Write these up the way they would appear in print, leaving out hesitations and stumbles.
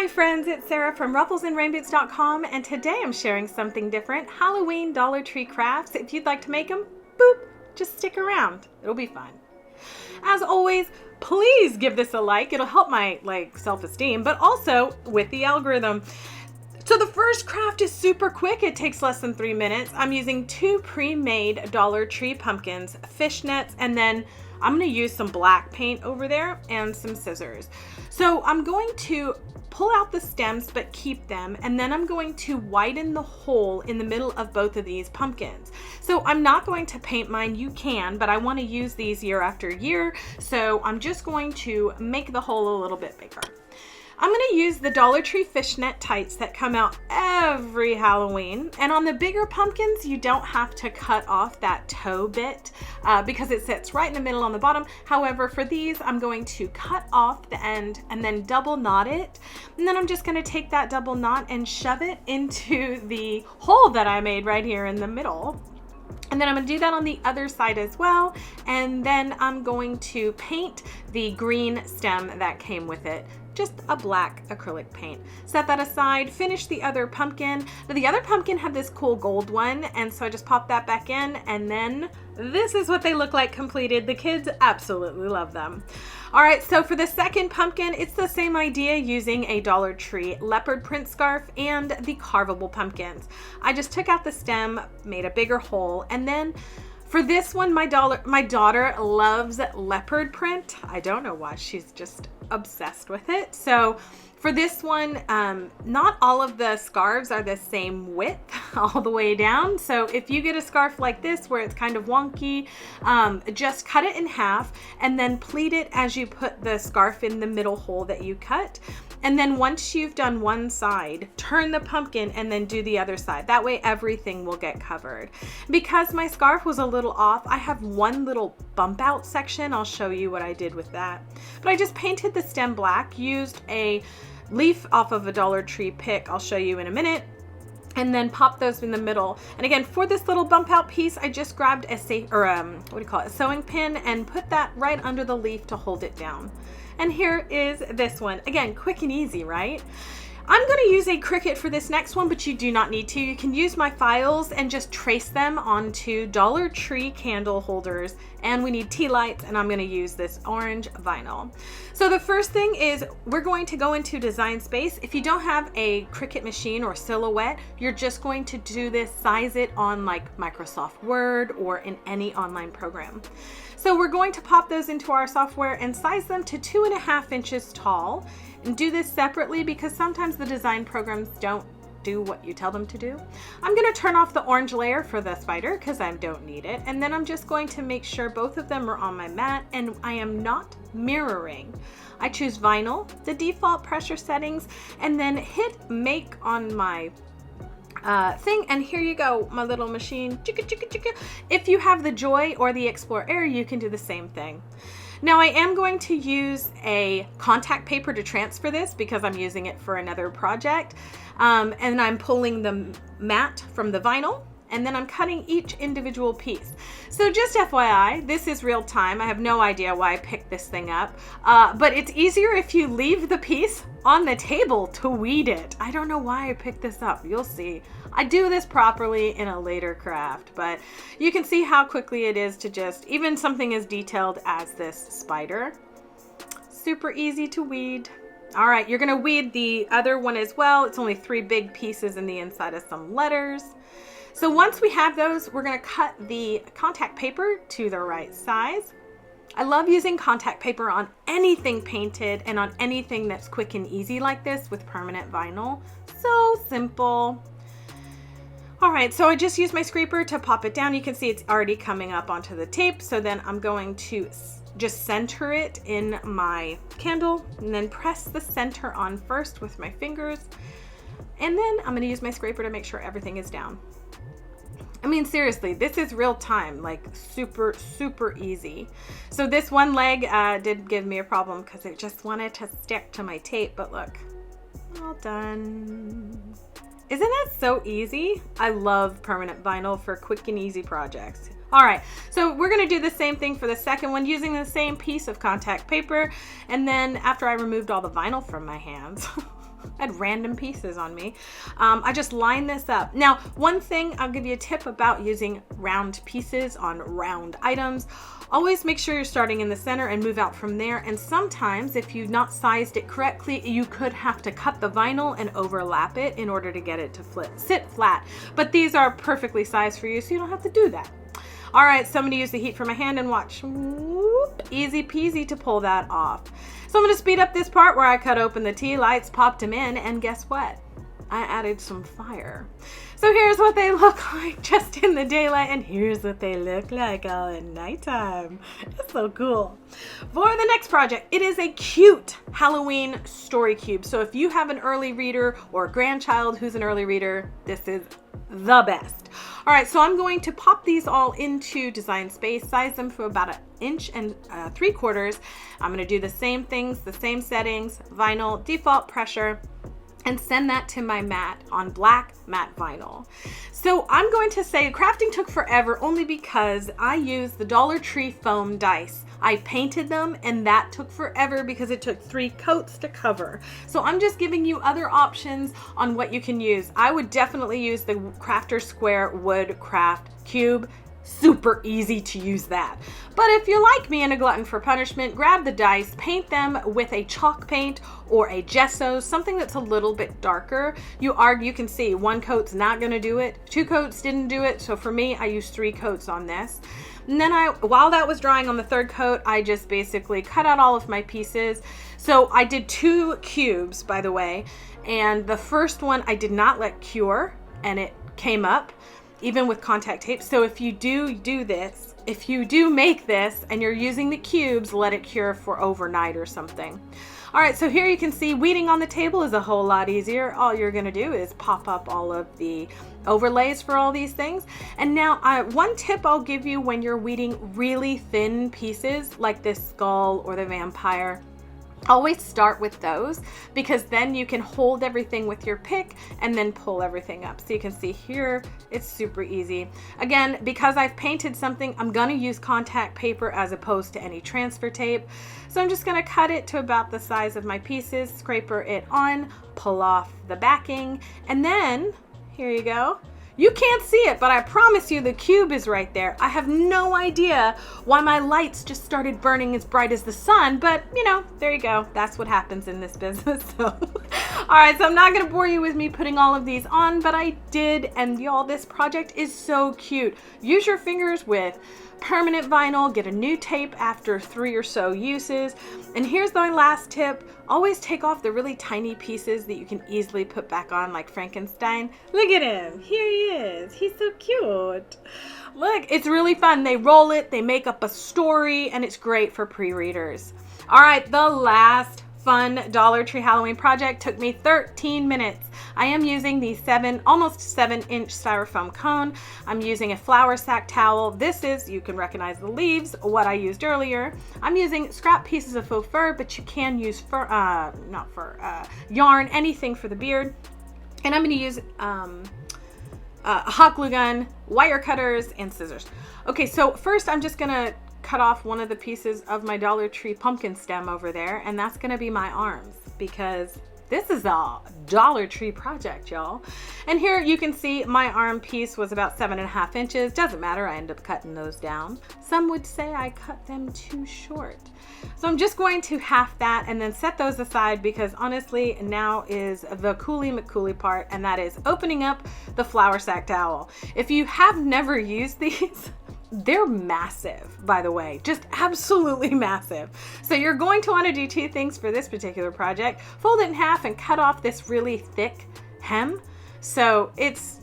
Hi friends, it's Sarah from rufflesandrainboots.com, and today I'm sharing something different, Halloween Dollar Tree crafts. If you'd like to make them, boop, just stick around. It'll be fun. As always, please give this a like. It'll help my self-esteem, but also with the algorithm. So the first craft is super quick. It takes less than 3 minutes. I'm using 2 pre-made Dollar Tree pumpkins, fishnets, and then I'm going to use some black paint over there and some scissors. So I'm going to pull out the stems but keep them, and then I'm going to widen the hole in the middle of both of these pumpkins. So I'm not going to paint mine. You can, but I want to use these year after year, so I'm just going to make the hole a little bit bigger. I'm going to use the Dollar Tree fishnet tights that come out every Halloween. And on the bigger pumpkins, you don't have to cut off that toe bit because it sits right in the middle on the bottom. However, for these, I'm going to cut off the end and then double knot it. And then I'm just going to take that double knot and shove it into the hole that I made right here in the middle. And then I'm going to do that on the other side as well. And then I'm going to paint the green stem that came with it. Just a black acrylic paint. Set that aside, finish the other pumpkin. Now, the other pumpkin had this cool gold one, and so I just popped that back in, and then this is what they look like completed. The kids absolutely love them. All right, so for the second pumpkin, it's the same idea using a Dollar Tree leopard print scarf and the carvable pumpkins. I just took out the stem, made a bigger hole, and then for this one, my daughter loves leopard print. I don't know why, she's just obsessed with it. So for this one, not all of the scarves are the same width all the way down. So if you get a scarf like this where it's kind of wonky, just cut it in half and then pleat it as you put the scarf in the middle hole that you cut. And then once you've done one side, turn the pumpkin and then do the other side. That way everything will get covered. Because my scarf was a little off, I have one little bump out section. I'll show you what I did with that. But I just painted the stem black, used a leaf off of a Dollar Tree pick, I'll show you in a minute, and then pop those in the middle. And again, for this little bump out piece, I just grabbed a sewing pin and put that right under the leaf to hold it down. And here is this one. Again, quick and easy, right? I'm going to use a Cricut for this next one, but you do not need to. You can use my files and just trace them onto Dollar Tree candle holders. And we need tea lights, and I'm going to use this orange vinyl. So the first thing is we're going to go into Design Space. If you don't have a Cricut machine or Silhouette, you're just going to do this, size it on like Microsoft Word or in any online program. So we're going to pop those into our software and size them to 2.5 inches tall. And do this separately because sometimes the design programs don't do what you tell them to do. I'm going to turn off the orange layer for the spider because I don't need it. And then I'm just going to make sure both of them are on my mat, and I am not mirroring. I choose vinyl, the default pressure settings, and then hit make on my thing, and here you go, my little machine. Chicka, chicka, chicka. If you have the Joy or the Explore Air, you can do the same thing. Now I am going to use a contact paper to transfer this because I'm using it for another project. And I'm pulling the mat from the vinyl, and then I'm cutting each individual piece. So just FYI, this is real time. I have no idea why I picked this thing up, but it's easier if you leave the piece on the table to weed it. I don't know why I picked this up. You'll see. I do this properly in a later craft, but you can see how quickly it is to just, even something as detailed as this spider. Super easy to weed. All right, you're gonna weed the other one as well. It's only 3 big pieces in the inside of some letters. So once we have those, we're gonna cut the contact paper to the right size. I love using contact paper on anything painted and on anything that's quick and easy like this with permanent vinyl. So simple. All right, so I just used my scraper to pop it down. You can see it's already coming up onto the tape. So then I'm going to just center it in my candle and then press the center on first with my fingers. And then I'm gonna use my scraper to make sure everything is down. I mean, seriously, this is real time, like super, super easy. So this one leg did give me a problem because it just wanted to stick to my tape, but look, all done. Isn't that so easy? I love permanent vinyl for quick and easy projects. All right, so we're gonna do the same thing for the second one using the same piece of contact paper. And then after I removed all the vinyl from my hands, I had random pieces on me. I just line this up. Now, one thing, I'll give you a tip about using round pieces on round items. Always make sure you're starting in the center and move out from there. And sometimes if you've not sized it correctly, you could have to cut the vinyl and overlap it in order to get it to sit flat. But these are perfectly sized for you, so you don't have to do that. All right, so I'm gonna use the heat for my hand and watch. Whoop, easy peasy to pull that off. So I'm gonna speed up this part where I cut open the tea lights, popped them in, and guess what? I added some fire. So here's what they look like just in the daylight, and here's what they look like all at nighttime. It's so cool. For the next project, it is a cute Halloween story cube. So if you have an early reader or a grandchild who's an early reader, this is the best. All right, so I'm going to pop these all into Design Space, size them for about 1 3/4 inches. I'm gonna do the same things, the same settings, vinyl, default pressure, and send that to my mat on black matte vinyl. So I'm going to say crafting took forever only because I used the Dollar Tree foam dice. I painted them and that took forever because it took 3 coats to cover. So I'm just giving you other options on what you can use. I would definitely use the Crafter Square Wood Craft Cube. Super easy to use that. But if you're like me and a glutton for punishment, grab the dice, paint them with a chalk paint or a gesso, something that's a little bit darker. You can see 1 coat's not gonna do it, 2 coats didn't do it. So for me, I used 3 coats on this. And then while that was drying on the 3rd coat, I just basically cut out all of my pieces. So I did 2 cubes, by the way. And the first one I did not let cure and it came up even with contact tape. So if you do this, if you do make this and you're using the cubes, let it cure for overnight or something. All right, so here you can see weeding on the table is a whole lot easier. All you're gonna do is pop up all of the overlays for all these things. And now one tip I'll give you when you're weeding really thin pieces like this skull or the vampire, always start with those because then you can hold everything with your pick and then pull everything up. So you can see here, it's super easy. Again, because I've painted something, I'm gonna use contact paper as opposed to any transfer tape. So I'm just gonna cut it to about the size of my pieces, scraper it on, pull off the backing, and then, here you go. You can't see it, but I promise you the cube is right there. I have no idea why my lights just started burning as bright as the sun, but you know, there you go. That's what happens in this business. So, all right, so I'm not gonna bore you with me putting all of these on, but I did, and y'all, this project is so cute. Use your fingers with permanent vinyl, get a new tape after 3 or so uses. And here's my last tip. Always take off the really tiny pieces that you can easily put back on, like Frankenstein. Look at him, here he is. He's so cute. Look, it's really fun. They roll it, they make up a story, and it's great for pre-readers. All right, the last fun Dollar Tree Halloween project took me 13 minutes. I am using the almost 7-inch styrofoam cone. I'm using a flour sack towel. This is, you can recognize the leaves, what I used earlier. I'm using scrap pieces of faux fur, but you can use yarn, anything for the beard. And I'm gonna use a hot glue gun, wire cutters, and scissors. Okay, so first I'm just gonna cut off one of the pieces of my Dollar Tree pumpkin stem over there, and that's gonna be my arms because this is a Dollar Tree project, y'all. And here you can see my arm piece was about 7.5 inches. Doesn't matter, I ended up cutting those down. Some would say I cut them too short. So I'm just going to half that and then set those aside because honestly, now is the Coolie McCoolie part, and that is opening up the flour sack towel. If you have never used these, they're massive, by the way, just absolutely massive. So you're going to want to do 2 things for this particular project. Fold it in half and cut off this really thick hem. So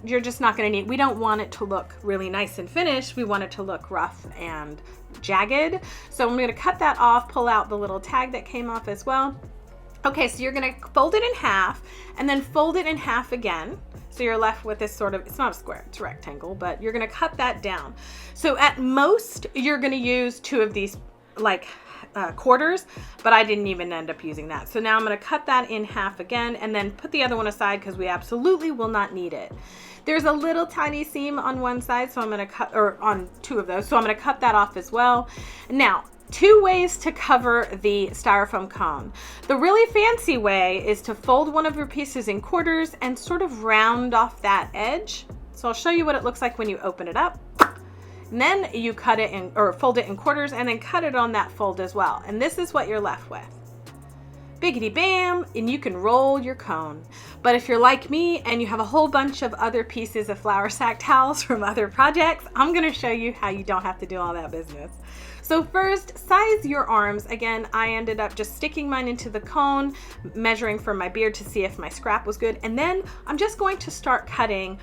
you're just not going to need, we don't want it to look really nice and finished. We want it to look rough and jagged. So I'm going to cut that off, pull out the little tag that came off as well. Okay, so you're going to fold it in half and then fold it in half again. So you're left with this sort of, it's not a square, it's a rectangle, but you're gonna cut that down. So at most, you're gonna use 2 of these like quarters, but I didn't even end up using that. So now I'm gonna cut that in half again and then put the other one aside because we absolutely will not need it. There's a little tiny seam on one side, so I'm gonna cut, or on 2 of those, so I'm gonna cut that off as well. Now, two ways to cover the styrofoam cone. The really fancy way is to fold one of your pieces in quarters and sort of round off that edge. So I'll show you what it looks like when you open it up. And then you cut it in, or fold it in quarters, and then cut it on that fold as well. And this is what you're left with. Biggity bam, and you can roll your cone. But if you're like me and you have a whole bunch of other pieces of flour sack towels from other projects, I'm gonna show you how you don't have to do all that business. So first, size your arms. Again, I ended up just sticking mine into the cone, measuring for my beard to see if my scrap was good. And then I'm just going to start cutting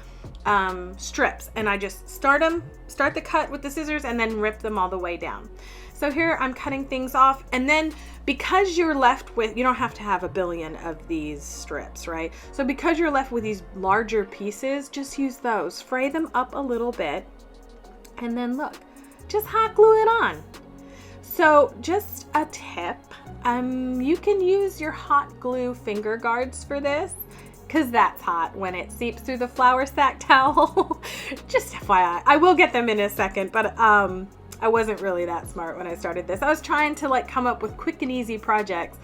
strips, and I just start the cut with the scissors and then rip them all the way down. So here I'm cutting things off, and then because you're left with, you don't have to have a billion of these strips, right? So because you're left with these larger pieces, just use those, fray them up a little bit, and then look, just hot glue it on. So just a tip, you can use your hot glue finger guards for this, because that's hot when it seeps through the flour sack towel. Just FYI, I will get them in a second, but I wasn't really that smart when I started this. I was trying to like come up with quick and easy projects.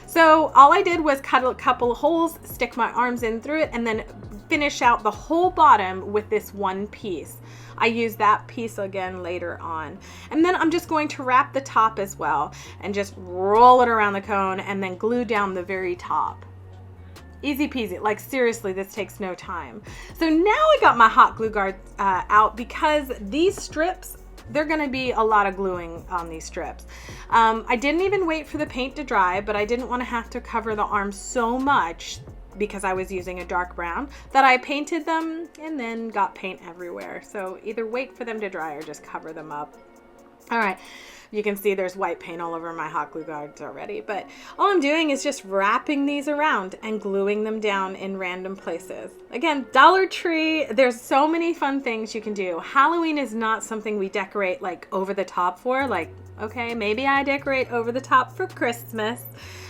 So all I did was cut a couple of holes, stick my arms in through it, and then finish out the whole bottom with this one piece. I use that piece again later on. And then I'm just going to wrap the top as well and just roll it around the cone and then glue down the very top. Easy peasy, like seriously, this takes no time. So now I got my hot glue guard out because these strips, they're gonna be a lot of gluing on these strips. I didn't even wait for the paint to dry, but I didn't wanna have to cover the arms so much because I was using a dark brown that I painted them and then got paint everywhere. So either wait for them to dry or just cover them up. All right. You can see there's white paint all over my hot glue guards already, but all I'm doing is just wrapping these around and gluing them down in random places. Again, Dollar Tree, there's so many fun things you can do. Halloween is not something we decorate like over the top for, like, okay, maybe I decorate over the top for Christmas,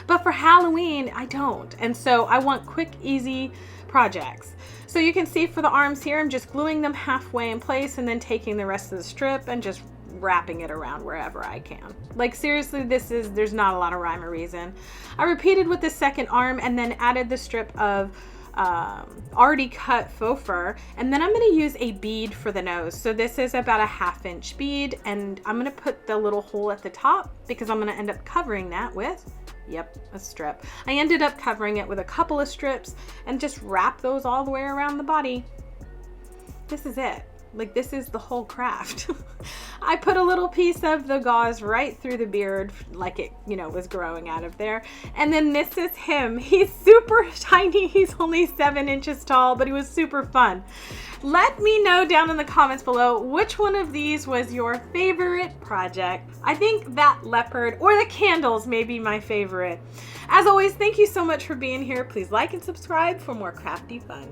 but for Halloween, I don't. And so I want quick, easy projects. So you can see for the arms here, I'm just gluing them halfway in place and then taking the rest of the strip and just wrapping it around wherever I can. Like seriously, there's not a lot of rhyme or reason. I repeated with the second arm and then added the strip of already cut faux fur, and then I'm going to use a bead for the nose. So this is about a 1/2 inch bead, and I'm going to put the little hole at the top because I'm going to end up covering that with, yep, a strip. I ended up covering it with a couple of strips and just wrap those all the way around the body. This is it. Like, this is the whole craft. I put a little piece of the gauze right through the beard, like it, you know, was growing out of there. And then this is him. He's super tiny. He's only 7 inches tall, but he was super fun. Let me know down in the comments below which one of these was your favorite project. I think that leopard or the candles may be my favorite. As always, thank you so much for being here. Please like and subscribe for more crafty fun.